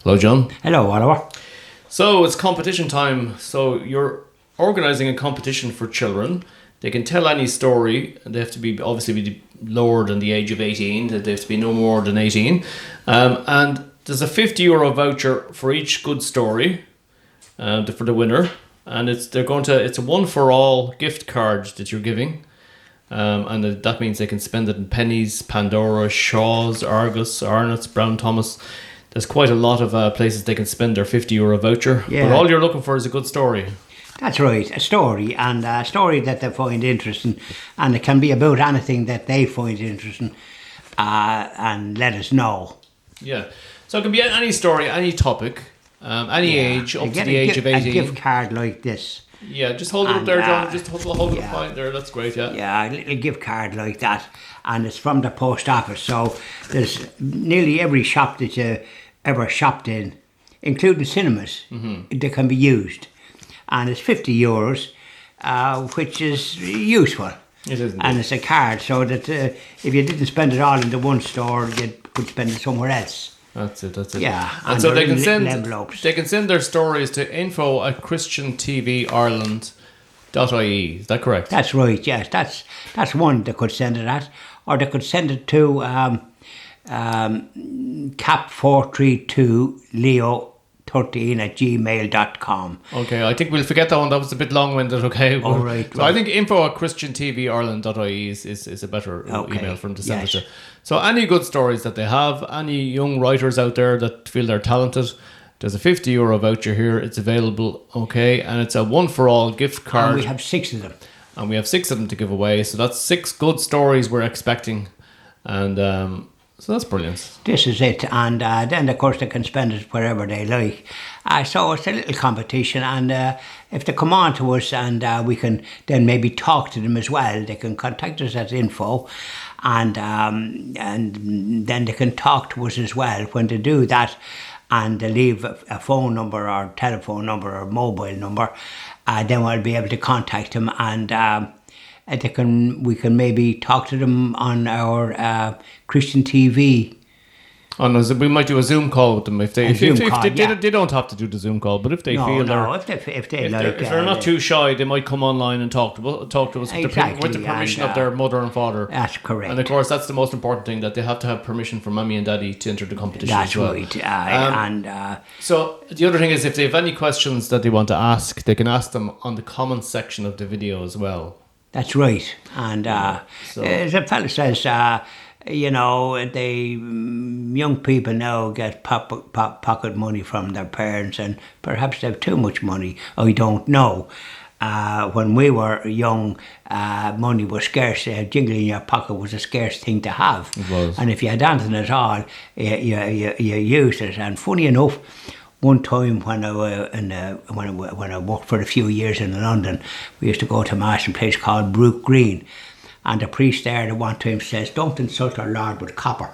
Hello, John. Hello, Oliver. So it's competition time. So you're organising a competition for children. They can tell any story, and they have to be obviously be lower than the age of 18. They have to be no more than 18. And there's a €50 voucher for each good story for the winner. And it's a one for all gift card that you're giving. And that means they can spend it in Pennies, Pandora, Shaw's, Argos, Arnott's, Brown Thomas. There's quite a lot of places they can spend their €50 voucher. Yeah. But all you're looking for is a good story. That's right, a story, and a story that they find interesting, and it can be about anything that they find interesting, and let us know. Yeah. So it can be any story, any topic, any age, up to the age of 18. A gift card like this. Yeah, just hold it up there, John. Just hold it up fine there. That's great, yeah. Yeah, a little gift card like that, and it's from the post office. So there's nearly every shop that you ever shopped in, including cinemas, that can be used. And it's €50, which is useful. It is. And it's a card, so that if you didn't spend it all in the one store, you could spend it somewhere else. That's it. Yeah, and so they can send their stories to info@christiantvIreland.ie. Is that correct? That's right. Yes, that's one they could send it at, or they could send it to cap432leo13@gmail.com. Okay, I think we'll forget that one. That was a bit long-winded. Okay. All right. So I think info@christiantvIreland.ie is a better email for them to send it to. So any good stories that they have, any young writers out there that feel they're talented, there's a €50 voucher here. It's available, okay, and it's a one-for-all gift card. And we have 6 of them. And we have 6 of them to give away. So that's 6 good stories we're expecting, and so that's brilliant. This is it, and then of course they can spend it wherever they like. So it's a little competition, and if they come on to us, and we can then maybe talk to them as well. They can contact us at info, and then they can talk to us as well. When they do that, and they leave a phone number or telephone number or mobile number, then we'll be able to contact them, and we can maybe talk to them on our Christian TV. Oh no, we might do a Zoom call with them if they don't have to do the Zoom call, but if they feel if they're not too shy, they might come online and talk to us with the permission of their mother and father. That's correct. And of course, that's the most important thing, that they have to have permission from mommy and daddy to enter the competition. That's as well. right. So the other thing is, if they have any questions that they want to ask, they can ask them on the comments section of the video as well. That's right. And as a fella says, the young people now get pocket money from their parents, and perhaps they have too much money. I don't know. When we were young, money was scarce. Jingling in your pocket was a scarce thing to have. It was. And if you had anything at all, you used it. And funny enough, one time when I worked for a few years in London, we used to go to mass in a place called Brook Green. And the priest there at one time says, "Don't insult our Lord with copper."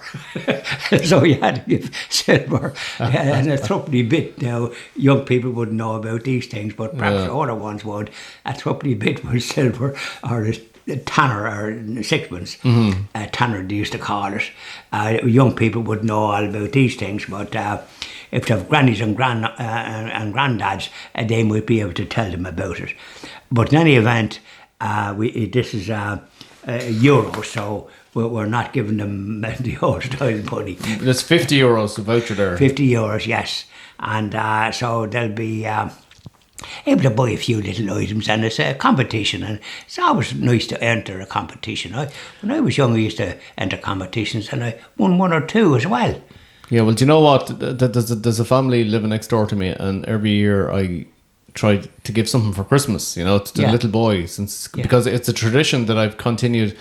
So you had to give silver. And a threepenny bit. Now, young people wouldn't know about these things, but perhaps older ones would. A threepenny bit was silver, or a tanner, or sixpence. Tanner, they used to call it. Young people would know all about these things, but if they have grannies and granddads, they might be able to tell them about it. But in any event, this is euro, so we're not giving them the old style money. There's €50 a voucher there. €50, yes, and so they'll be able to buy a few little items, and it's a competition, and it's always nice to enter a competition. When I was young, I used to enter competitions, and I won 1 or 2 as well. Yeah, well, do you know what? There's a family living next door to me, and every year I try to give something for Christmas, to the little boy, because it's a tradition that I've continued,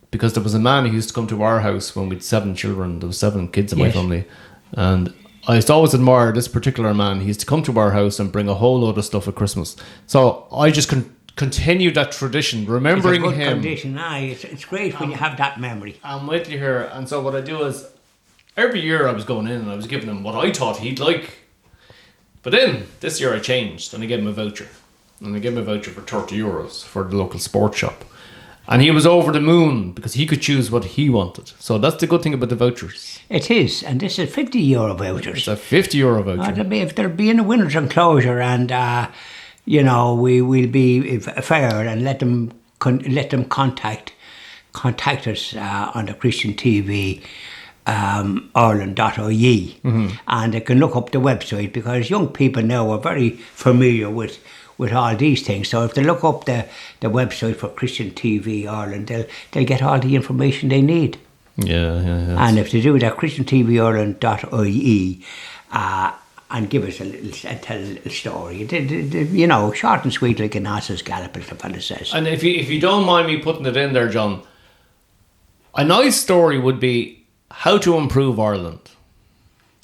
because there was a man who used to come to our house when we had 7 children. There was 7 kids in my family, and I used to always admire this particular man. He used to come to our house and bring a whole load of stuff at Christmas. So I just continue that tradition, remembering it's a good him. Tradition, it's great when you have that memory. I'm with you here, and so what I do is, every year I was going in and I was giving him what I thought he'd like. But then, this year I changed, and I gave him a voucher. And I gave him a voucher for €30 for the local sports shop. And he was over the moon because he could choose what he wanted. So that's the good thing about the vouchers. It is, and this is €50 vouchers. It's a €50 voucher. If there'll be a winner's enclosure, and we will be fair and let them contact us on the Christian TV. Ireland.ie, and they can look up the website, because young people now are very familiar with all these things. So if they look up the website for Christian TV Ireland, they'll get all the information they need. Yeah. And if they do that, christiantvIreland.ie, and give us tell a little story, short and sweet, like an ass's gallop, as the fella says. And if you don't mind me putting it in there, John, a nice story would be how to improve Ireland.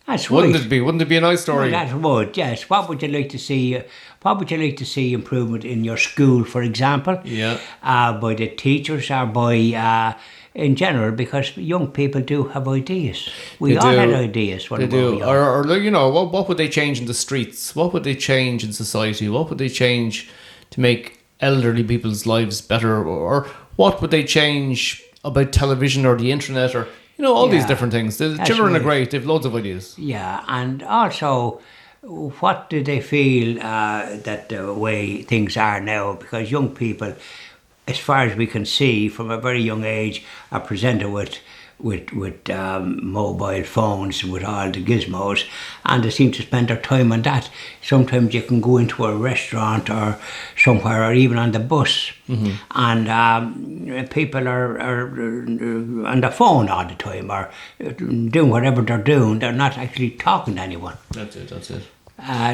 That's right. Wouldn't it be a nice story? Well, that would, yes. What would you like to see? What would you like to see improvement in your school, for example? Yeah. By the teachers, or by in general, because young people do have ideas. We all had ideas when we were young. Or what would they change in the streets? What would they change in society? What would they change to make elderly people's lives better? Or what would they change about television or the internet, or all these different things? The children are great. They've loads of ideas. Yeah, and also, what do they feel that the way things are now? Because young people, as far as we can see, from a very young age, are presented with mobile phones, with all the gizmos, and they seem to spend their time on that. Sometimes you can go into a restaurant or somewhere, or even on the bus, and people are on the phone all the time, or doing whatever they're doing. They're not actually talking to anyone. That's it.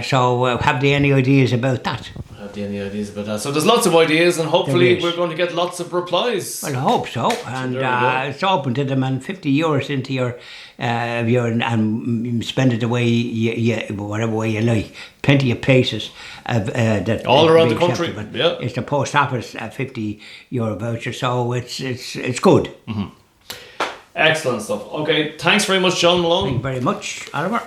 So have they any ideas about that? Have they any ideas about that? So there's lots of ideas, and hopefully we're going to get lots of replies. Well, I hope so. And it's open to them, and €50 into your and spend it away whatever way you like. Plenty of places that all around the country. Yeah, it's the post office €50 voucher, so it's good. Excellent stuff. Okay, thanks very much, John Malone. Thank you very much, Oliver.